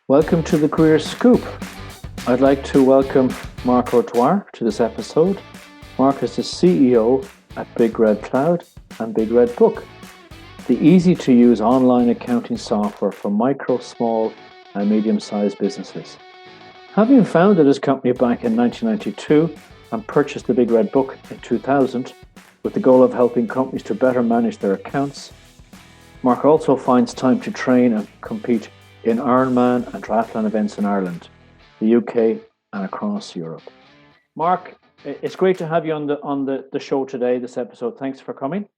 Welcome to the Career Scoop. I'd like to welcome Marc O'Dwyer to this episode. Marc is the CEO at Big Red Cloud and Big Red Book, the easy-to-use online accounting software for micro, small and medium-sized businesses. Having founded his company back in 1992 and purchased the Big Red Book in 2000 with the goal of helping companies to better manage their accounts, Marc also finds time to train and compete in Ironman and triathlon events in Ireland, the UK and across Europe. Marc, it's great to have you on the show today, this episode. Thanks for coming.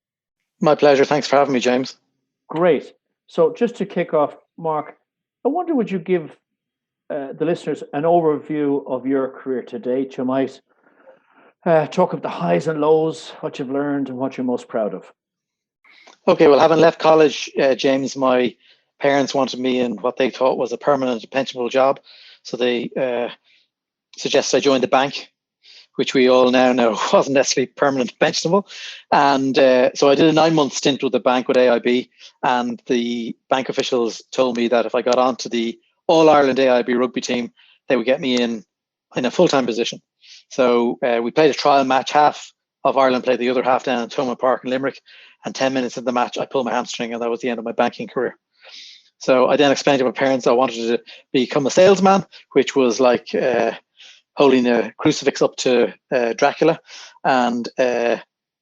My pleasure. Thanks for having me, James. Great. So just to kick off, Marc, I wonder, would you give the listeners an overview of your career to date? You might talk of the highs and lows, what you've learned and what you're most proud of. Okay, well, having left college, James, my parents wanted me in what they thought was a permanent pensionable job. So they suggested I join the bank, which we all now know wasn't necessarily permanent pensionable. And so I did a 9-month stint with the bank with AIB. And the bank officials told me that if I got onto the All-Ireland AIB rugby team, they would get me in a full-time position. So we played a trial match. Half of Ireland played the other half down in Thomond Park in Limerick. And 10 minutes into the match, I pulled my hamstring, and that was the end of my banking career. So I then explained to my parents I wanted to become a salesman, which was like holding a crucifix up to Dracula. And they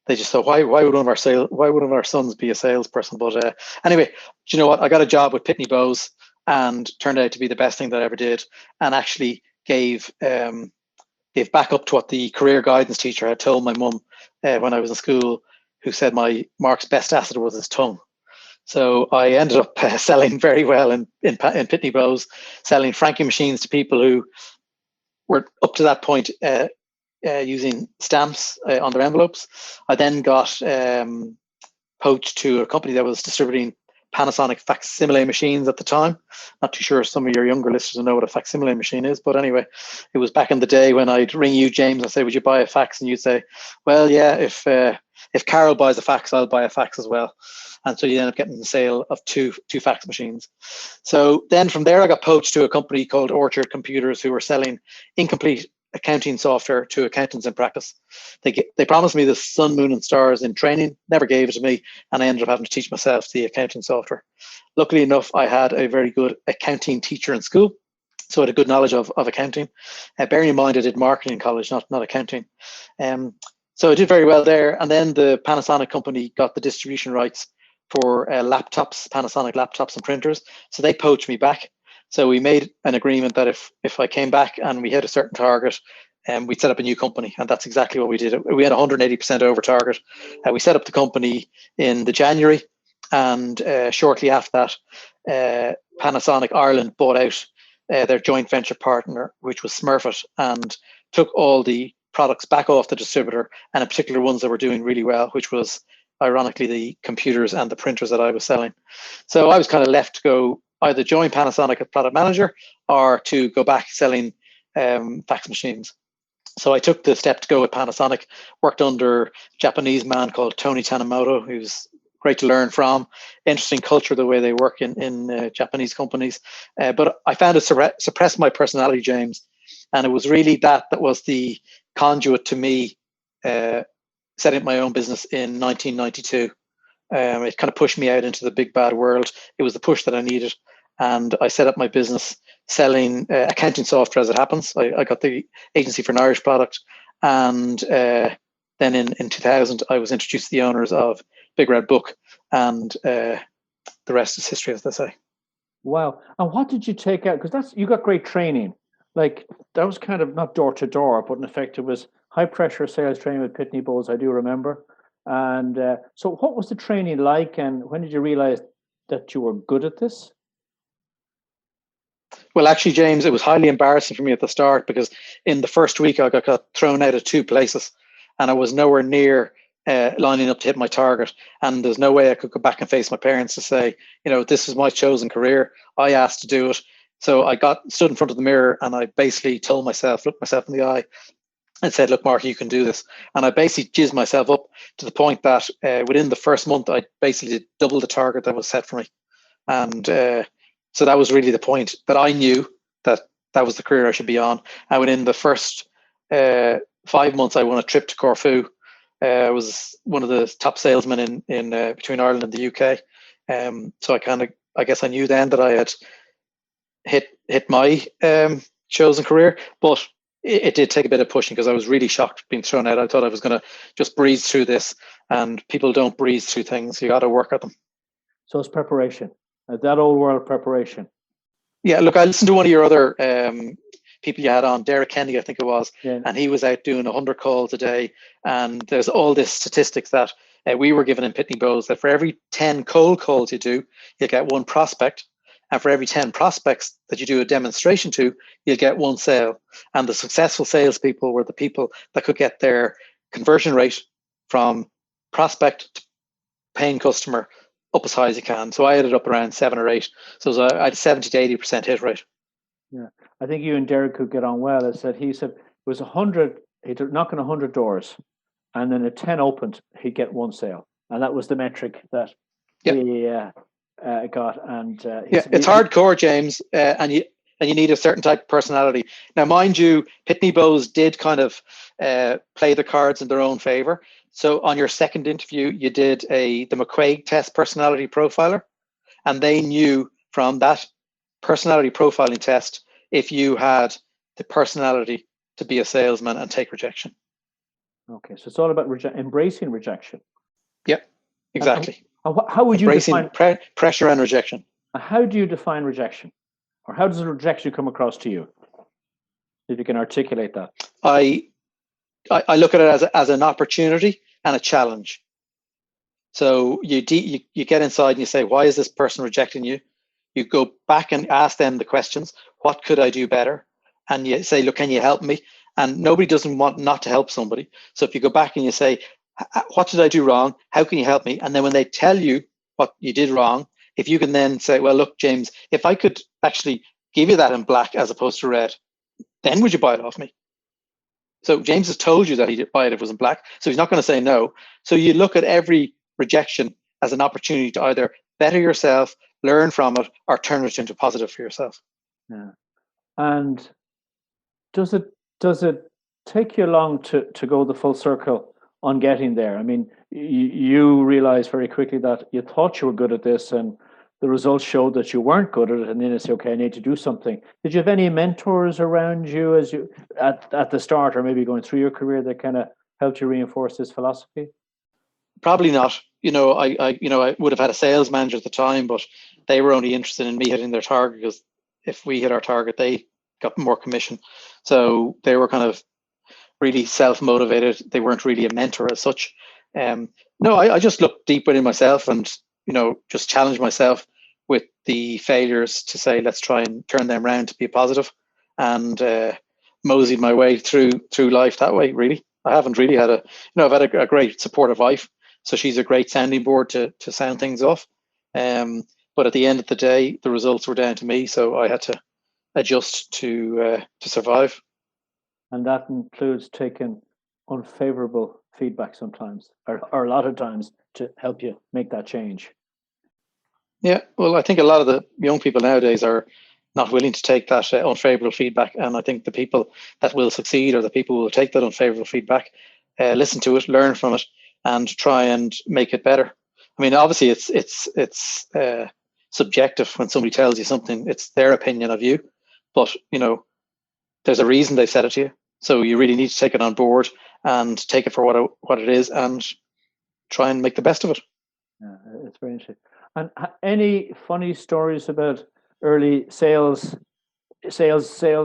just thought, why would one of our sons be a salesperson? But anyway, do you know what? I got a job with Pitney Bowes, and turned out to be the best thing that I ever did, and actually gave back up to what the career guidance teacher had told my mum when I was in school, who said Mark's best asset was his tongue. So I ended up selling very well in Pitney Bowes, selling franking machines to people who were up to that point using stamps on their envelopes. I then got poached to a company that was distributing Panasonic facsimile machines at the time. Not too sure some of your younger listeners know what a facsimile machine is, but anyway, it was back in the day when I'd ring you, James, and say, would you buy a fax? And you'd say, well, yeah, if Carol buys a fax, I'll buy a fax as well. And so you end up getting the sale of two fax machines. So then from there, I got poached to a company called Orchard Computers, who were selling incomplete accounting software to accountants in practice. They promised me the sun, moon, and stars in training, never gave it to me, and I ended up having to teach myself the accounting software. Luckily enough, I had a very good accounting teacher in school, so I had a good knowledge of accounting. Bearing in mind, I did marketing in college, not accounting. So I did very well there, and then the Panasonic company got the distribution rights for laptops, Panasonic laptops and printers. So they poached me back. So we made an agreement that if I came back and we hit a certain target, we'd set up a new company. And that's exactly what we did. We had 180% over target. We set up the company in the January. And shortly after that, Panasonic Ireland bought out their joint venture partner, which was Smurfit, and took all the products back off the distributor, and in particular ones that were doing really well, which was ironically the computers and the printers that I was selling. So I was kind of left to go either join Panasonic as product manager or to go back selling fax machines. So I took the step to go with Panasonic, worked under a Japanese man called Tony Tanimoto, who's great to learn from. Interesting culture, the way they work in Japanese companies. But I found it suppressed my personality, James. And it was really that was the conduit to me setting up my own business in 1992. It kind of pushed me out into the big bad world. It was the push that I needed. And I set up my business selling accounting software as it happens. I got the agency for an Irish product. And then in 2000, I was introduced to the owners of Big Red Book. And the rest is history, as they say. Wow. And what did you take out? Because you got great training. Like, that was kind of not door to door, but in effect, it was high pressure sales training with Pitney Bowes, I do remember. And so what was the training like, and when did you realize that you were good at this? Well, actually, James, it was highly embarrassing for me at the start, because in the first week I got thrown out of 2 places, and I was nowhere near lining up to hit my target. And there's no way I could go back and face my parents to say, this is my chosen career. I asked to do it. So I stood in front of the mirror, and I basically looked myself in the eye and said, look, Mark, you can do this. And I basically jizzed myself up to the point that within the first month, I basically did double the target that was set for me. And So that was really the point, that I knew that that was the career I should be on. And within the first 5 months, I won a trip to Corfu. I was one of the top salesmen in between Ireland and the UK. So I guess I knew then that I had hit my chosen career, but it did take a bit of pushing, because I was really shocked being thrown out. I thought I was going to just breeze through this, and people don't breeze through things. You got to work at them. So it's preparation, that old world preparation. Yeah, look, I listened to one of your other people you had on, Derek Kenny, I think it was, and he was out doing 100 calls a day. And there's all this statistics that we were given in Pitney Bowes, that for every 10 cold calls you do, you'll get one prospect. And for every 10 prospects that you do a demonstration to, you'll get one sale. And the successful salespeople were the people that could get their conversion rate from prospect to paying customer up as high as you can. So I ended up around 7 or 8. So I had a 70 to 80% hit rate. Yeah, I think you and Derek could get on well. He said it was 100. He'd knock on 100 doors, and then at 10 opened, he'd get one sale, and that was the metric that he got. And it's hardcore, James, and you need a certain type of personality. Now, mind you, Pitney Bowes did kind of play the cards in their own favor. So on your second interview, you did the McQuaig test personality profiler, and they knew from that personality profiling test if you had the personality to be a salesman and take rejection. Okay, so it's all about embracing rejection. Yep, exactly. How would you define pressure and rejection? How do you define rejection, or how does rejection come across to you? If you can articulate that. I look at it as an opportunity and a challenge. So you get inside and you say, why is this person rejecting you? You go back and ask them the questions. What could I do better? And you say, look, can you help me? And nobody doesn't want not to help somebody. So if you go back and you say, what did I do wrong? How can you help me? And then when they tell you what you did wrong, if you can then say, well, look, James, if I could actually give you that in black as opposed to red, then would you buy it off me? So James has told you that he'd buy it if it was in black. So he's not going to say no. So you look at every rejection as an opportunity to either better yourself, learn from it, or turn it into positive for yourself. Yeah. And does it take you long to go the full circle on getting there? I mean, you realize very quickly that you thought you were good at this, and the results showed that you weren't good at it, and then you say, okay, I need to do something. Did you have any mentors around you as you at the start, or maybe going through your career, that kind of helped you reinforce this philosophy? Probably not. I would have had a sales manager at the time, but they were only interested in me hitting their target, because if we hit our target, they got more commission. So they were kind of really self-motivated. They weren't really a mentor as such. I just looked deep within myself and, just challenged myself with the failures to say, let's try and turn them around to be positive, and moseyed my way through life that way, really. I haven't really had I've had a great supportive wife. So she's a great sounding board to sound things off. But at the end of the day, the results were down to me. So I had to adjust to survive. And that includes taking unfavorable feedback sometimes, or a lot of times, to help you make that change. Yeah, well, I think a lot of the young people nowadays are not willing to take that unfavorable feedback. And I think the people that will succeed are the people who will take that unfavorable feedback, listen to it, learn from it, and try and make it better. I mean, obviously, it's subjective when somebody tells you something. It's their opinion of you, but there's a reason they said it to you. So you really need to take it on board and take it for what it is, and try and make the best of it. Yeah, it's very interesting. And any funny stories about early sales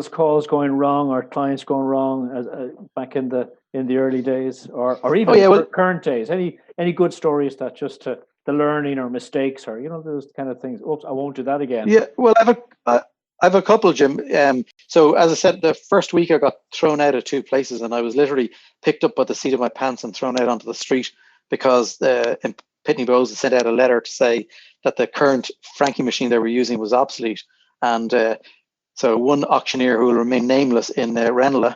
calls going wrong, or clients going wrong back in the early days, or even current days? Any good stories that just the learning or mistakes, or those kind of things? Oops, I won't do that again. Yeah, well, I have a couple, Jim. So as I said, the first week I got thrown out of 2 places, and I was literally picked up by the seat of my pants and thrown out onto the street, because in Pitney Bowes had sent out a letter to say that the current franking machine they were using was obsolete. And so one auctioneer, who will remain nameless, in Ranelagh,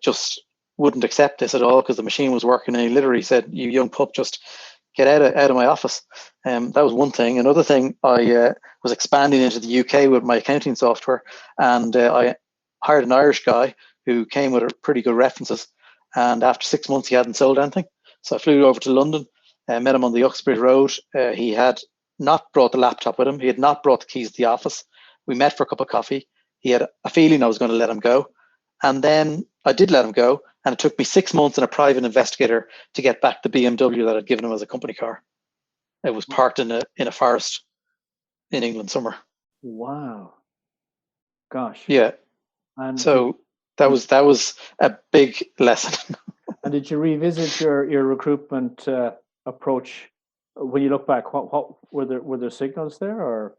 just wouldn't accept this at all, because the machine was working, and he literally said, "You young pup, just get out of my office. That was one thing. Another thing, I was expanding into the UK with my accounting software, and I hired an Irish guy who came with pretty good references. And after 6 months, he hadn't sold anything. So I flew over to London, met him on the Uxbridge Road. He had not brought the laptop with him. He had not brought the keys to the office. We met for a cup of coffee. He had a feeling I was going to let him go. And then I did let him go. And it took me 6 months and a private investigator to get back the BMW that I'd given him as a company car. It was parked in a forest in England somewhere. Wow. Gosh. Yeah. And so that was a big lesson. And did you revisit your recruitment approach when you look back? What were there signals there, or?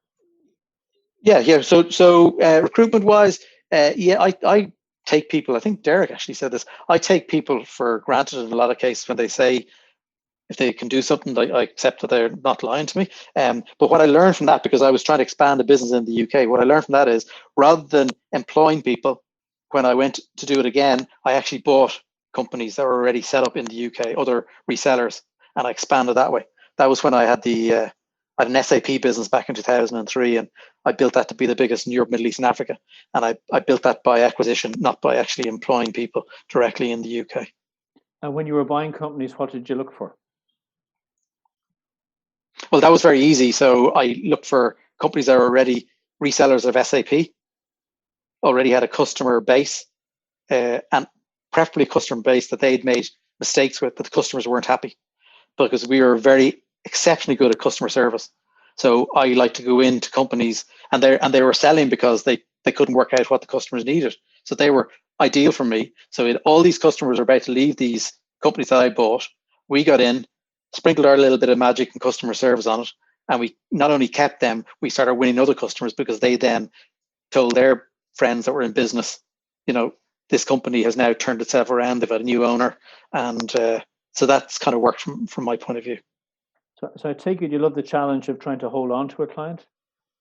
Yeah. So recruitment wise, I take people. I think Derek actually said this. I take people for granted in a lot of cases when they say if they can do something, I accept that they're not lying to me. But what I learned from that, because I was trying to expand the business in the UK, what I learned from that is rather than employing people, when I went to do it again, I actually bought companies that were already set up in the UK, other resellers, and I expanded that way. That was when I had I had an SAP business back in 2003, and I built that to be the biggest in Europe, Middle East, and Africa. And I built that by acquisition, not by actually employing people directly in the UK. And when you were buying companies, what did you look for? Well, that was very easy. So I looked for companies that were already resellers of SAP, already had a customer base, and preferably a customer base that they'd made mistakes with, but the customers weren't happy, because we were very exceptionally good at customer service. So I like to go into companies, and they were selling because they couldn't work out what the customers needed. So they were ideal for me. So all these customers were about to leave these companies that I bought. We got in, sprinkled our little bit of magic and customer service on it, and we not only kept them, we started winning other customers because they then told their friends that were in business, this company has now turned itself around. They've got a new owner, and so that's kind of worked from my point of view. So I take it you love the challenge of trying to hold on to a client.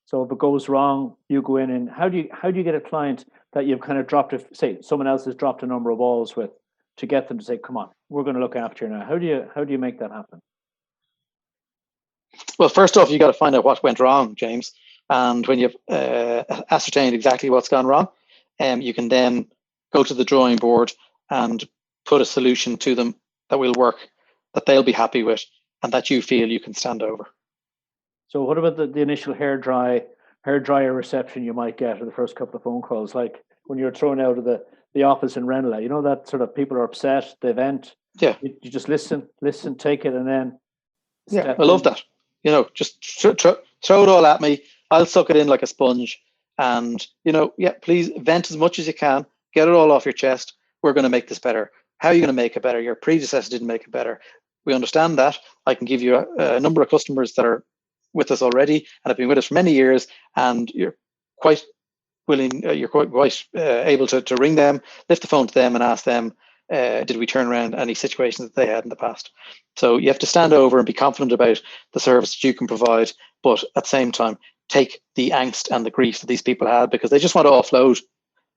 So if it goes wrong, you go in, and how do you get a client that you've kind of dropped, say someone else has dropped a number of balls with, to get them to say, come on, we're going to look after you now? How do you make that happen? Well, first off, you got to find out what went wrong, James. And when you've ascertained exactly what's gone wrong, you can then go to the drawing board and put a solution to them that will work, that they'll be happy with, and that you feel you can stand over. So what about the initial hair dryer reception you might get, or the first couple of phone calls, like when you're thrown out of the office in Ranelagh, that sort of people are upset, they vent. Yeah. You just listen, take it, and then I love that. Just throw it all at me. I'll suck it in like a sponge. And, please vent as much as you can. Get it all off your chest. We're going to make this better. How are you going to make it better? Your predecessor didn't make it better. We understand that. I can give you a number of customers that are with us already and have been with us for many years, and you're quite willing, you're quite able to ring them, lift the phone to them and ask them, did we turn around any situations that they had in the past? So you have to stand over and be confident about the service that you can provide, but at the same time, take the angst and the grief that these people had, because they just want to offload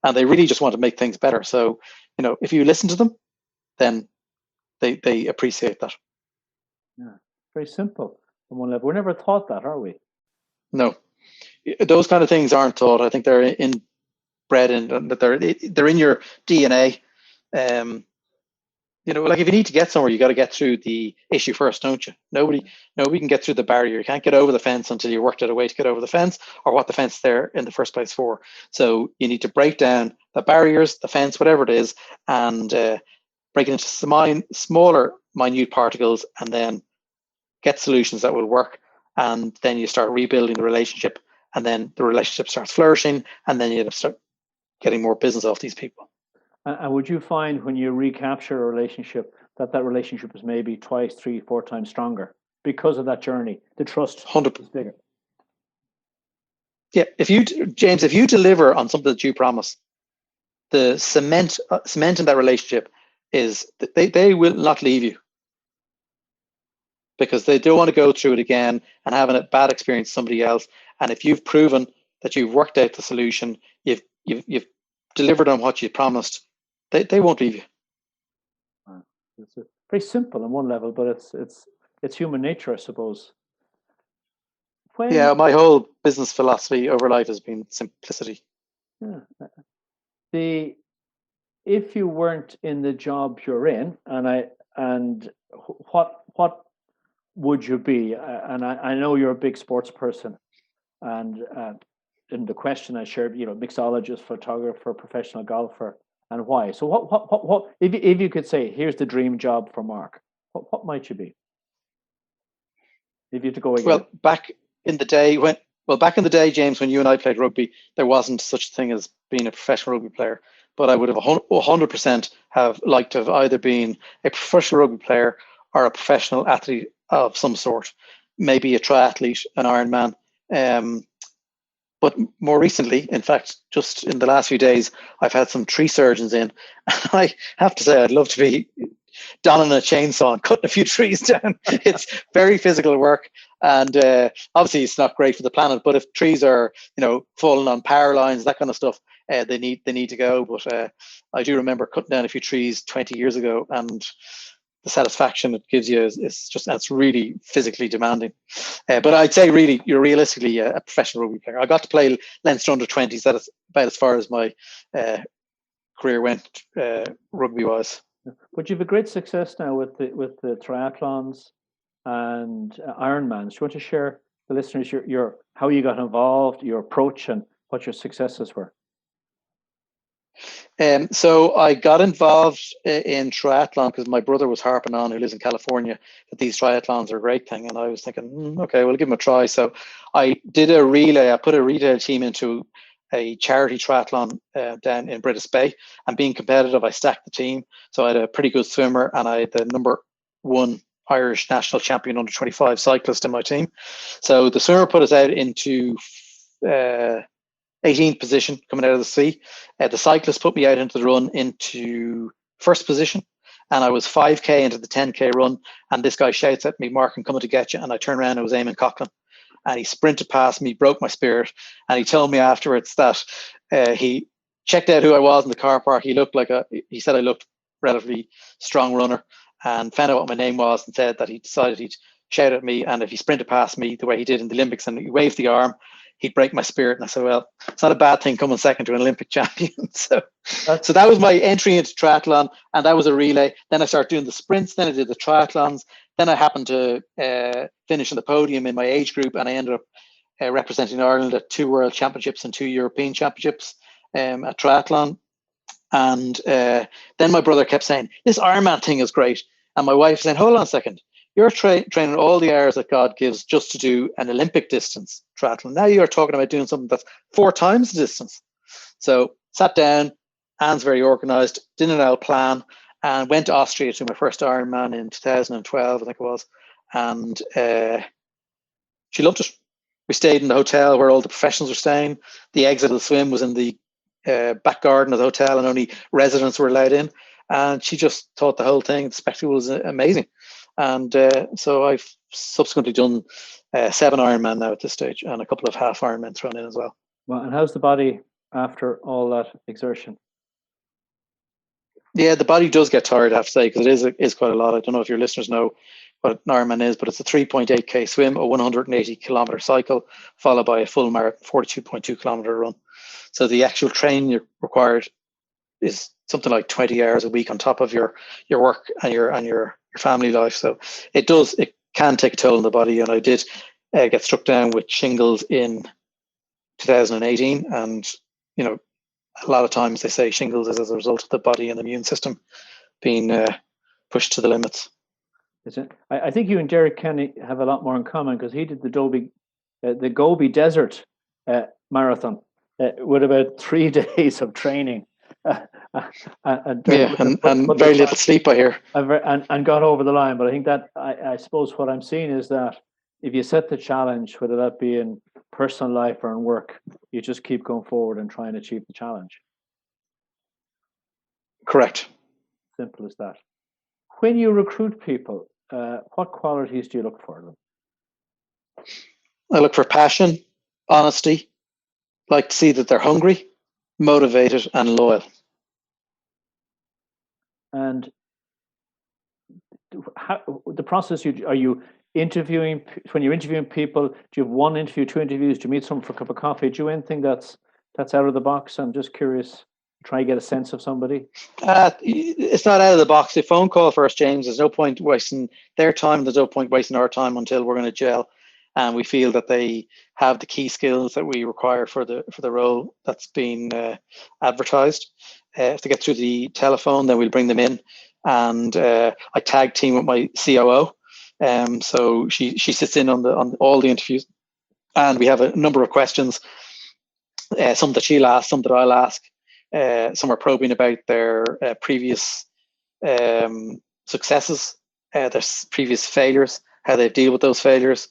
and they really just want to make things better. So, if you listen to them, then they appreciate that. Yeah, very simple on one level. We're never taught that, are we? No, those kind of things aren't taught. I think they're inbred in that they're in your DNA. Like if you need to get somewhere, you got to get through the issue first, don't you? Nobody can get through the barrier. You can't get over the fence until you worked out a way to get over the fence, or what the fence is there in the first place for. So you need to break down the barriers, the fence, whatever it is, and break it into smaller, minute particles, and then get solutions that will work. And then you start rebuilding the relationship, and then the relationship starts flourishing, and then you start getting more business off these people. And would you find when you recapture a relationship that relationship is maybe 2, 3, 4 times stronger because of that journey? The trust 100% is bigger. Yeah, if you deliver on something that you promise, the cement in that relationship is that they will not leave you, because they don't want to go through it again and having a bad experience with somebody else. And if you've proven that you've worked out the solution, you've delivered on what you promised, they won't leave you. It's very simple on one level, but it's it's human nature, I suppose. Yeah, my whole business philosophy over life has been simplicity. Yeah, if you weren't in the job you're in, what would you be? And I know you're a big sports person, and in the question I shared, mixologist, photographer, professional golfer, and why. So what if you could say, here's the dream job for Mark, what might you be if you had to go again? Well, back in the day, James, when you and I played rugby, there wasn't such a thing as being a professional rugby player. But I would have 100% have liked to have either been a professional rugby player or a professional athlete of some sort, maybe a triathlete, an Ironman. But more recently, in fact, just in the last few days, I've had some tree surgeons in. I have to say, I'd love to be donning a chainsaw and cutting a few trees down. It's very physical work, and obviously it's not great for the planet. But if trees are, falling on power lines, that kind of stuff, they need to go. But I do remember cutting down a few trees 20 years ago, and the satisfaction it gives you it's really physically demanding. But I'd say really, you're realistically a professional rugby player. I got to play Leinster under 20s. That's about as far as my career went rugby wise. But you've a great success now with the triathlons and Ironmans. Do you want to share the listeners your how you got involved, your approach, and what your successes were? So I got involved in triathlon because my brother was harping on, who lives in California, that these triathlons are a great thing. And I was thinking, okay, we'll give them a try. So I did a relay. I put a retail team into a charity triathlon down in British Bay. And being competitive, I stacked the team. So I had a pretty good swimmer, and I had the #1 Irish national champion under 25 cyclist in my team. So the swimmer put us out into 18th position coming out of the sea. The cyclist put me out into the run into first position, and I was 5K into the 10K run, and this guy shouts at me, "Mark, I'm coming to get you." And I turned around, and it was Eamon Coughlin, and he sprinted past me, broke my spirit, and he told me afterwards that he checked out who I was in the car park. He said I looked relatively strong runner, and found out what my name was, and said that he decided he'd shout at me, and if he sprinted past me the way he did in the Olympics and he waved the arm, he'd break my spirit. And I said, well, it's not a bad thing coming second to an Olympic champion. So that was my entry into triathlon, and that was a relay. Then I started doing the sprints. Then I did the triathlons. Then I happened to finish on the podium in my age group, and I ended up representing Ireland at 2 World Championships and 2 European Championships at triathlon. And then my brother kept saying, this Ironman thing is great. And my wife said, hold on a second. You're training all the hours that God gives just to do an Olympic distance triathlon. Now you're talking about doing something that's 4 times the distance. So sat down, Anne's very organized, did an L plan, and went to Austria to my first Ironman in 2012, I think it was. And she loved it. We stayed in the hotel where all the professionals were staying. The exit of the swim was in the back garden of the hotel, and only residents were allowed in. And she just thought the whole thing, the spectacle was amazing. And so I've subsequently done 7 Ironman now at this stage, and a couple of half Ironmans thrown in as well. Well, and how's the body after all that exertion? Yeah, the body does get tired, I have to say, because it is quite a lot. I don't know if your listeners know what an Ironman is, but it's a 3.8K swim, a 180 kilometer cycle, followed by a full marathon, 42.2 kilometer run. So the actual training required is something like 20 hours a week on top of your work and your family life. So it can take a toll on the body. And I did get struck down with shingles in 2018. And, a lot of times they say shingles is as a result of the body and immune system being pushed to the limits. I think you and Derek Kenny have a lot more in common, because he did the Gobi Desert Marathon with about 3 days of training. And very little sleep, I hear. And got over the line. But I think that I suppose what I'm seeing is that if you set the challenge, whether that be in personal life or in work, you just keep going forward and try and achieve the challenge. Correct. Simple as that. When you recruit people, what qualities do you look for them? I look for passion, honesty, like to see that they're hungry, motivated, and loyal. And the process? Are you interviewing when you're interviewing people? Do you have one interview, two interviews? Do you meet someone for a cup of coffee? Do you anything that's out of the box? I'm just curious. Try and get a sense of somebody. It's not out of the box. The phone call first, James. There's no point wasting their time. There's no point wasting our time until we're going to gel, and we feel that they have the key skills that we require for the role that's been advertised. If they get through the telephone, then we'll bring them in, and I tag team with my COO. So she sits in on all the interviews, and we have a number of questions. Some that she'll ask, some that I'll ask. Some are probing about their previous successes, their previous failures, how they deal with those failures,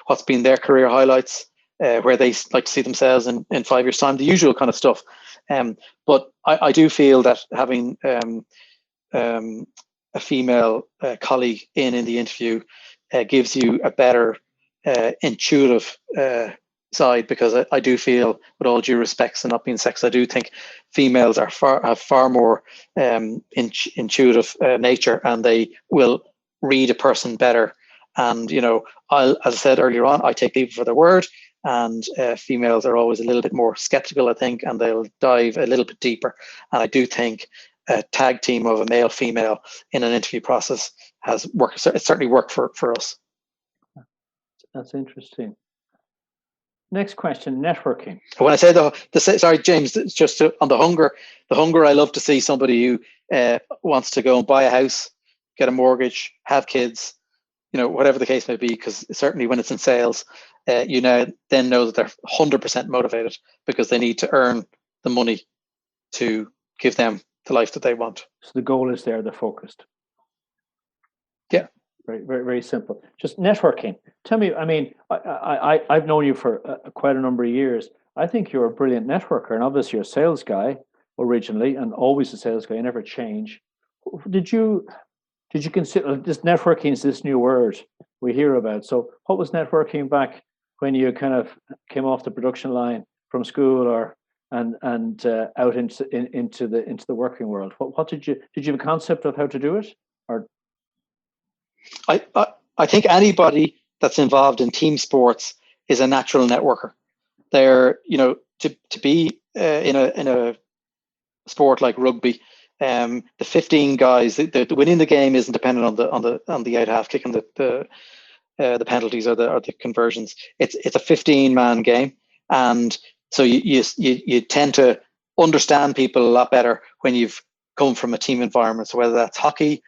what's been their career highlights, where they like to see themselves in 5 years' time, the usual kind of stuff. But I do feel that having a female colleague in the interview gives you a better intuitive side, because I do feel, with all due respects and not being sexist, I do think females have far more intuitive nature, and they will read a person better. And as I said earlier on, I take people for their word, and females are always a little bit more skeptical, I think, and they'll dive a little bit deeper. And I do think a tag team of a male female in an interview process has worked. It's certainly worked for us. That's interesting. Next question, networking. When I say sorry, James, just on the hunger, I love to see somebody who wants to go and buy a house, get a mortgage, have kids, whatever the case may be, because certainly when it's in sales, then know that they're 100% motivated, because they need to earn the money to give them the life that they want. So the goal is there, they're focused. Yeah. Very, very, very simple. Just networking. Tell me, I mean, I've known you for quite a number of years. I think you're a brilliant networker, and obviously you're a sales guy originally, and always a sales guy. You never change. Did you consider this networking is this new word we hear about? So, what was networking back when you kind of came off the production line from school, or and out into the working world? What did you have a concept of how to do it, or? I think anybody that's involved in team sports is a natural networker. They're, to be in a sport like rugby, the 15 guys, the winning the game isn't dependent on the out half kicking the penalties or the conversions. It's a 15-man game, and so you tend to understand people a lot better when you've come from a team environment. So whether that's hockey,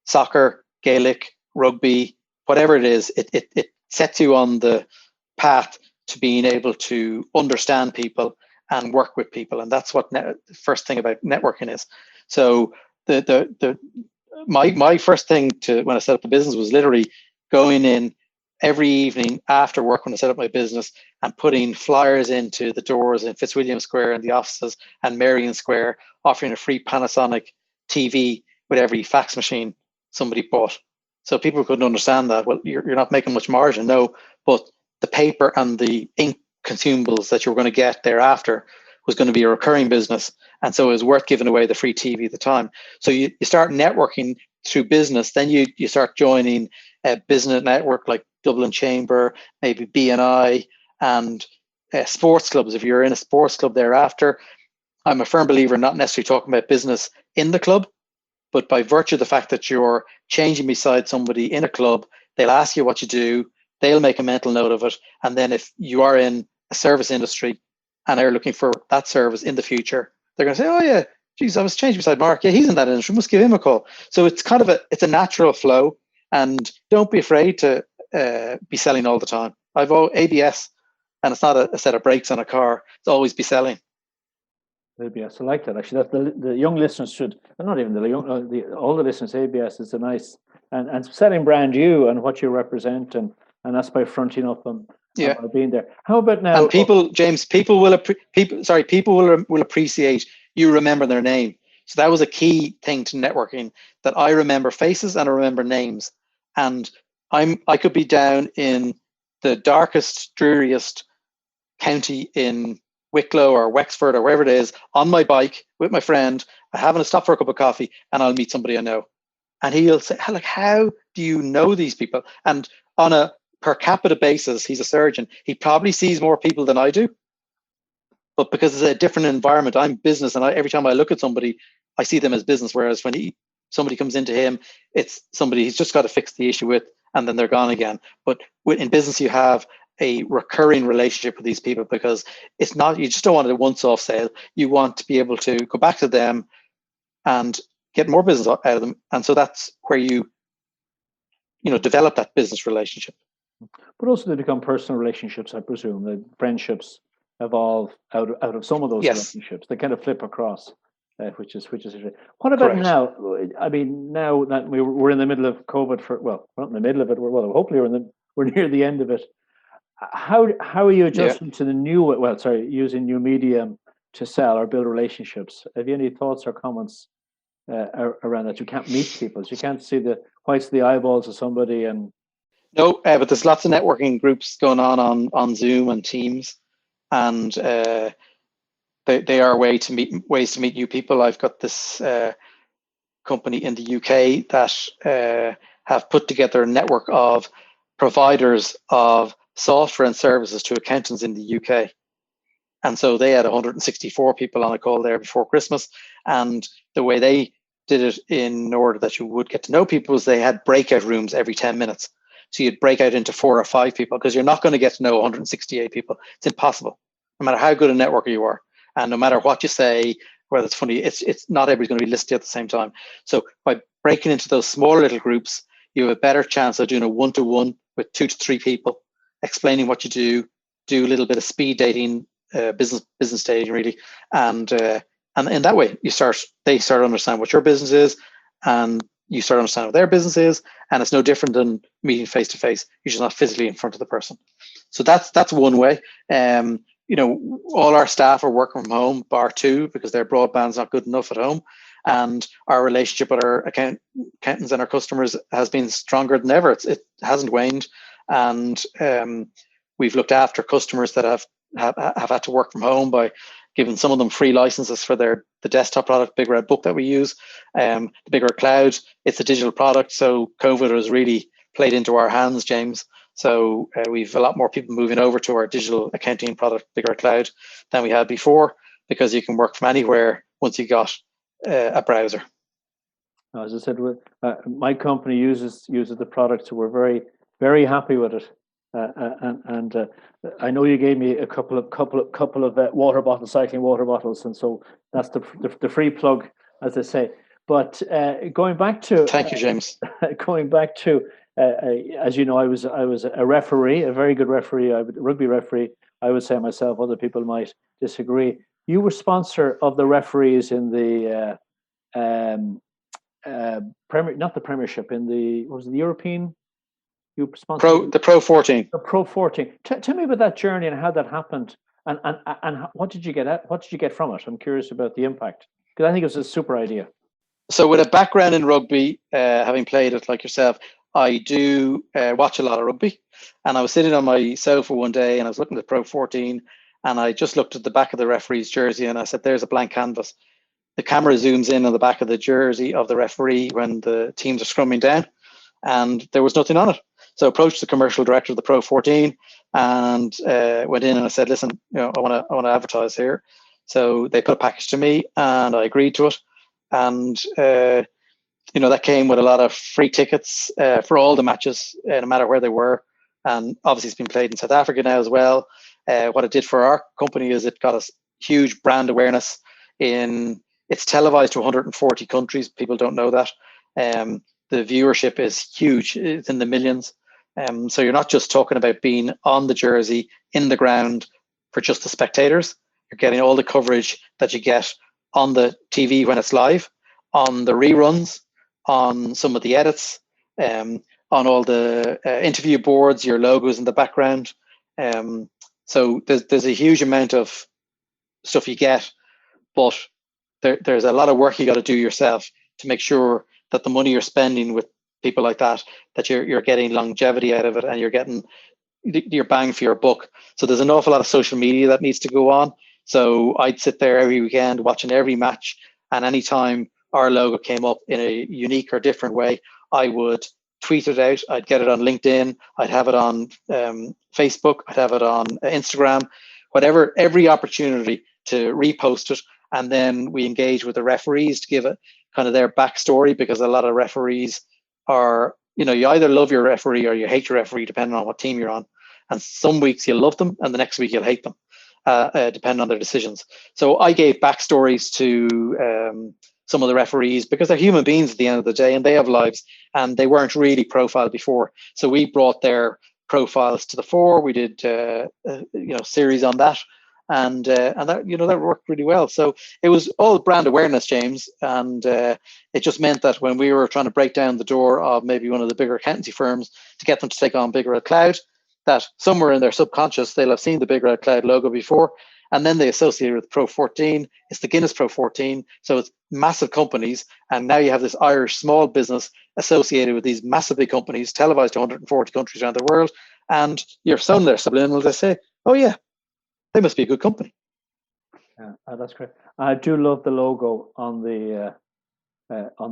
soccer, Gaelic, rugby, whatever it is, it sets you on the path to being able to understand people and work with people, and that's what the first thing about networking is. So my first thing when I set up the business was literally going in every evening after work when I set up my business and putting flyers into the doors in Fitzwilliam Square and the offices and Marion Square, offering a free Panasonic TV with every fax machine somebody bought. So people couldn't understand that. Well, you're not making much margin, no, but the paper and the ink consumables that you were going to get thereafter was going to be a recurring business. And so it was worth giving away the free TV at the time. So you start networking through business, then you start joining a business network like Dublin Chamber, maybe BNI, and sports clubs. If you're in a sports club thereafter, I'm a firm believer in not necessarily talking about business in the club, but by virtue of the fact that you're changing beside somebody in a club, they'll ask you what you do, they'll make a mental note of it. And then if you are in a service industry and are looking for that service in the future, they're going to say, oh yeah, geez, I was changing beside Mark. Yeah, he's in that industry, must give him a call. So it's kind of it's a natural flow, and don't be afraid to be selling all the time. I've ABS, and it's not a set of brakes on a car. It's always be selling. ABS, I like that actually. That the young listeners should, not even the young, all the listeners. ABS is a nice and setting brand you and what you represent, and that's by fronting up and being there. How about now? And people, James, people will appreciate you remember their name. So that was a key thing to networking, that I remember faces and I remember names. And I could be down in the darkest, dreariest county in Wicklow or Wexford or wherever it is, on my bike with my friend, having to stop for a cup of coffee, and I'll meet somebody I know. And he'll say, like, how do you know these people? And on a per capita basis, he's a surgeon. He probably sees more people than I do. But because it's a different environment, I'm business, and every time I look at somebody, I see them as business. Whereas when somebody comes into him, it's somebody he's just got to fix the issue with, and then they're gone again. But in business, you have a recurring relationship with these people, because it's not, you just don't want a once-off sale. You want to be able to go back to them and get more business out of them. And so that's where you develop that business relationship. But also they become personal relationships, I presume. The friendships evolve out of some of those relationships. They kind of flip across, which is interesting. What about now? I mean, now that we're in the middle of COVID, we're not in the middle of it. Hopefully we're near the end of it. How are you adjusting to the new? Using new medium to sell or build relationships. Have you any thoughts or comments around that? You can't meet people. You can't see the whites of the eyeballs of somebody. And no, but there's lots of networking groups going on Zoom and Teams, and they are ways to meet new people. I've got this company in the UK that have put together a network of providers of software and services to accountants in the UK. And so they had 164 people on a call there before Christmas. And the way they did it, in order that you would get to know people, was they had breakout rooms every 10 minutes. So you'd break out into 4 or 5 people, because you're not going to get to know 168 people. It's impossible, no matter how good a networker you are. And no matter what you say, whether it's funny, it's not everybody's going to be listening at the same time. So by breaking into those smaller little groups, you have a better chance of doing a one-to-one with 2 to 3 people, explaining what you do a little bit of speed dating, business dating, really, and in that way they start to understand what your business is, and you start to understand what their business is, and it's no different than meeting face to face. You're just not physically in front of the person. So that's one way. All our staff are working from home, bar 2, because their broadband's not good enough at home, and our relationship with our accountants and our customers has been stronger than ever. It hasn't waned, and we've looked after customers that have had to work from home by giving some of them free licenses for the desktop product, Big Red Book, that we use. The Big Red Cloud, it's a digital product, so COVID has really played into our hands, James. So we've a lot more people moving over to our digital accounting product, Big Red Cloud, than we had before, because you can work from anywhere once you got a browser. As I said, my company uses the product, so we're very, very happy with it. And I know you gave me a couple of water bottles, cycling water bottles, and so that's the free plug, as they say. But going back to thank you, James. Going back to as you know, I was a referee, a very good referee, a rugby referee. I would say myself. Other people might disagree. You were sponsor of the referees in the not the Premiership, in the European. You sponsored the Pro 14. The Pro 14. Tell me about that journey and how that happened, and what did you get What did you get from it? I'm curious about the impact, because I think it was a super idea. So, with a background in rugby, having played it like yourself, I do watch a lot of rugby. And I was sitting on my sofa one day, and I was looking at Pro 14, and I just looked at the back of the referee's jersey, and I said, "There's a blank canvas." The camera zooms in on the back of the jersey of the referee when the teams are scrumming down, and there was nothing on it. So I approached the commercial director of the Pro 14 and went in, and I said, "Listen, I want to advertise here." So they put a package to me, and I agreed to it. And that came with a lot of free tickets for all the matches, no matter where they were. And obviously, it's been played in South Africa now as well. What it did for our company is it got us huge brand awareness. It's televised to 140 countries. People don't know that. The viewership is huge. It's in the millions. So you're not just talking about being on the jersey, in the ground for just the spectators. You're getting all the coverage that you get on the TV when it's live, on the reruns, on some of the edits, on all the interview boards, your logos in the background. So there's a huge amount of stuff you get, but there's a lot of work you got to do yourself to make sure that the money you're spending with people like that you're getting longevity out of it, and you're getting your bang for your buck. So there's an awful lot of social media that needs to go on. So I'd sit there every weekend watching every match, and anytime our logo came up in a unique or different way, I would tweet it out. I'd get it on LinkedIn. I'd have it on Facebook. I'd have it on Instagram, whatever, every opportunity to repost it. And then we engage with the referees to give it kind of their backstory, because a lot of referees are, you either love your referee or you hate your referee, depending on what team you're on. And some weeks you'll love them and the next week you'll hate them, depending on their decisions. So I gave backstories to some of the referees, because they're human beings at the end of the day and they have lives, and they weren't really profiled before. So we brought their profiles to the fore. We did series on that, and that that worked really well. So it was all brand awareness, James, and it just meant that when we were trying to break down the door of maybe one of the bigger accountancy firms to get them to take on Big Red Cloud, that somewhere in their subconscious they'll have seen the Big Red Cloud logo before, and then they associate it with Pro 14. It's the Guinness Pro 14, so it's massive companies, and now you have this Irish small business associated with these massive big companies, televised to 140 countries around the world, and you're shown their subliminal to say, oh yeah, they must be a good company. Yeah, that's great. I do love the logo on the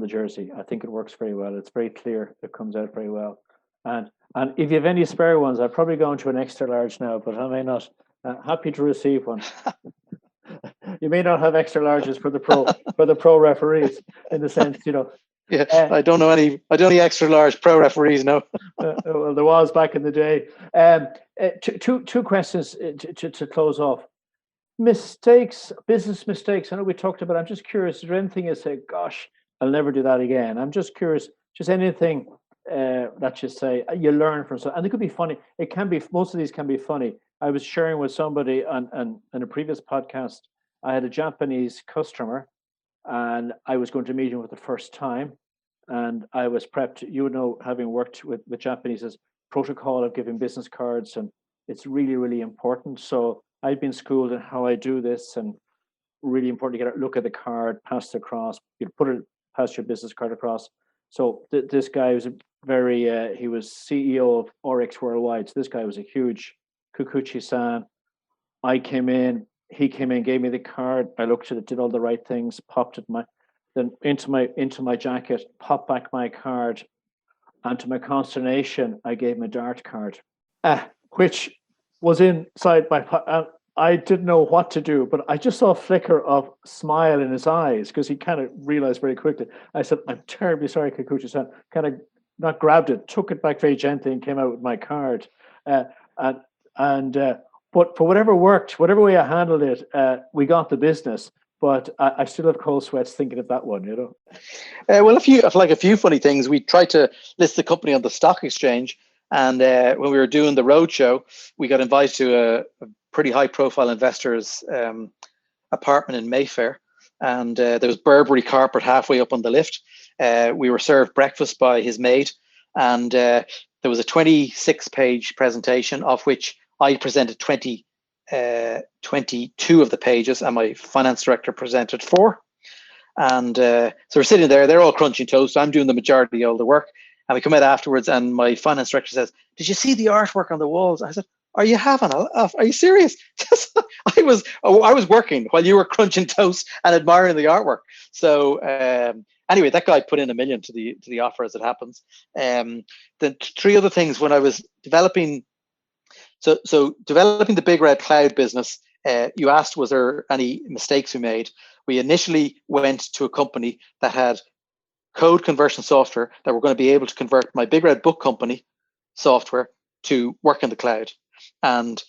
jersey. I think it works very well. It's very clear. It comes out very well. And if you have any spare ones, I've probably gone to an extra large now, but I may not. Happy to receive one. You may not have extra larges for the pro referees, in the sense, Yeah, I don't know any extra large pro referees. No. Well, there was back in the day. Two questions to close off. Mistakes, business mistakes. I know we talked about. I'm just curious. Is there anything you say, "Gosh, I'll never do that again"? I'm just curious. Just anything that you say you learn from. And it could be funny. It can be. Most of these can be funny. I was sharing with somebody on a previous podcast. I had a Japanese customer, and I was going to meet him for the first time, and I was prepped. Having worked with Japanese, as protocol of giving business cards, and it's really, really important. So I've been schooled in how I do this, and really important to get a look at the card, pass it across. You pass your business card across. So this guy was he was CEO of Oryx Worldwide. So this guy was a huge Kikuchi-san. I came in, he came in, gave me the card. I looked at it, did all the right things, popped it into my jacket, popped back my card, and to my consternation, I gave him a dart card, which was inside my. I didn't know what to do, but I just saw a flicker of smile in his eyes, because he kind of realized very quickly. I said, "I'm terribly sorry, Kikuchi-san." Kind of not grabbed it, took it back very gently, and came out with my card. But for whatever worked, whatever way I handled it, we got the business. But I still have cold sweats thinking of that one, Well, a few funny things. We tried to list the company on the stock exchange, and when we were doing the roadshow, we got invited to a pretty high-profile investor's apartment in Mayfair, and there was Burberry carpet halfway up on the lift. We were served breakfast by his maid, and there was a 26-page presentation, of which I presented 22 of the pages, and my finance director presented 4. And so we're sitting there, they're all crunching toast. I'm doing the majority of all the work. And we come out afterwards, and my finance director says, "Did you see the artwork on the walls?" I said, "Are you having a laugh? Are you serious?" I was working while you were crunching toast and admiring the artwork. So anyway, that guy put in $1 million to the offer, as it happens. The 3 other things when I was developing. So developing the Big Red Cloud business, you asked, was there any mistakes we made? We initially went to a company that had code conversion software that were going to be able to convert my Big Red Book company software to work in the cloud. And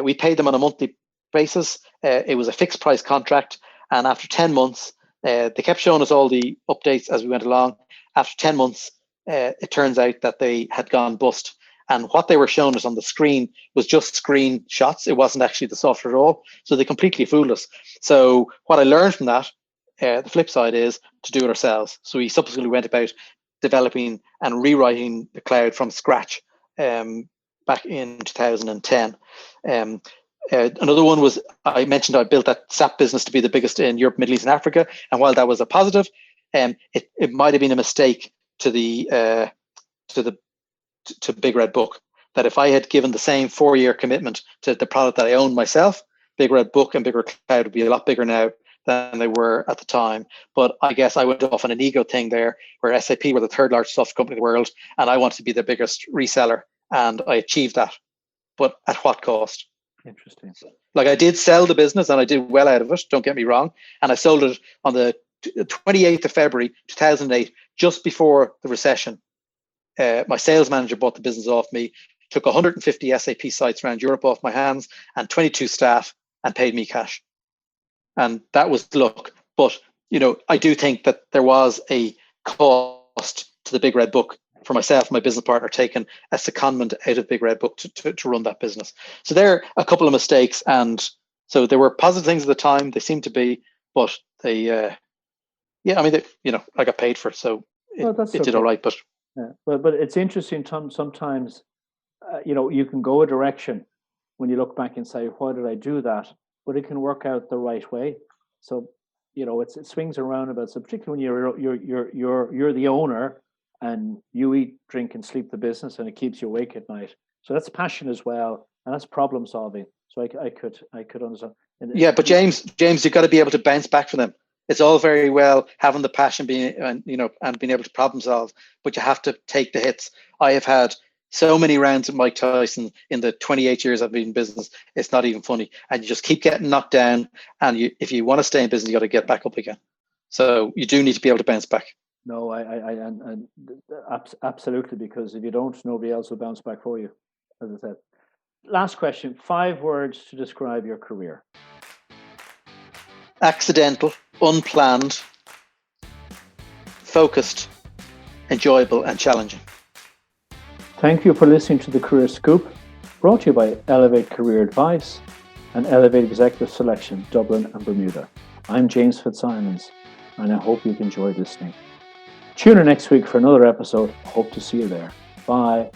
we paid them on a monthly basis. It was a fixed price contract. And after 10 months, they kept showing us all the updates as we went along. After 10 months, it turns out that they had gone bust. And what they were showing us on the screen was just screenshots. It wasn't actually the software at all. So they completely fooled us. So what I learned from that, the flip side is to do it ourselves. So we subsequently went about developing and rewriting the cloud from scratch back in 2010. Another one was, I mentioned I built that SAP business to be the biggest in Europe, Middle East, and Africa. And while that was a positive, it might have been a mistake to Big Red Book, that if I had given the same 4-year commitment to the product that I owned myself, Big Red Book and Big Red Cloud would be a lot bigger now than they were at the time. But I guess I went off on an ego thing there, where SAP were the third largest software company in the world, and I wanted to be the biggest reseller, and I achieved that. But at what cost? Interesting. Like, I did sell the business and I did well out of it, don't get me wrong. And I sold it on the 28th of February 2008, just before the recession. My sales manager bought the business off me, took 150 SAP sites around Europe off my hands and 22 staff, and paid me cash. And that was luck. But, I do think that there was a cost to the Big Red Book for myself and my business partner, taking a secondment out of Big Red Book to run that business. So there are a couple of mistakes. And so there were positive things at the time. They seem to be, but they, I got paid for it. So it did all right. But but it's interesting. Sometimes, you can go a direction when you look back and say, why did I do that? But it can work out the right way. So, it swings around about. So particularly when you're the owner, and you eat, drink, and sleep the business, and it keeps you awake at night. So that's passion as well, and that's problem solving. So I could understand. Yeah, but James, you've got to be able to bounce back from them. It's all very well having the passion, and being able to problem solve, but you have to take the hits. I have had so many rounds with Mike Tyson in the 28 years I've been in business. It's not even funny, and you just keep getting knocked down. And if you want to stay in business, you got to get back up again. So you do need to be able to bounce back. No, I absolutely, because if you don't, nobody else will bounce back for you, as I said. Last question, 5 words to describe your career. Accidental, unplanned, focused, enjoyable, and challenging. Thank you for listening to The Career Scoop, brought to you by Elevate Career Advice and Elevate Executive Selection, Dublin and Bermuda. I'm James Fitzsimons, and I hope you've enjoyed listening. Tune in next week for another episode. Hope to see you there. Bye.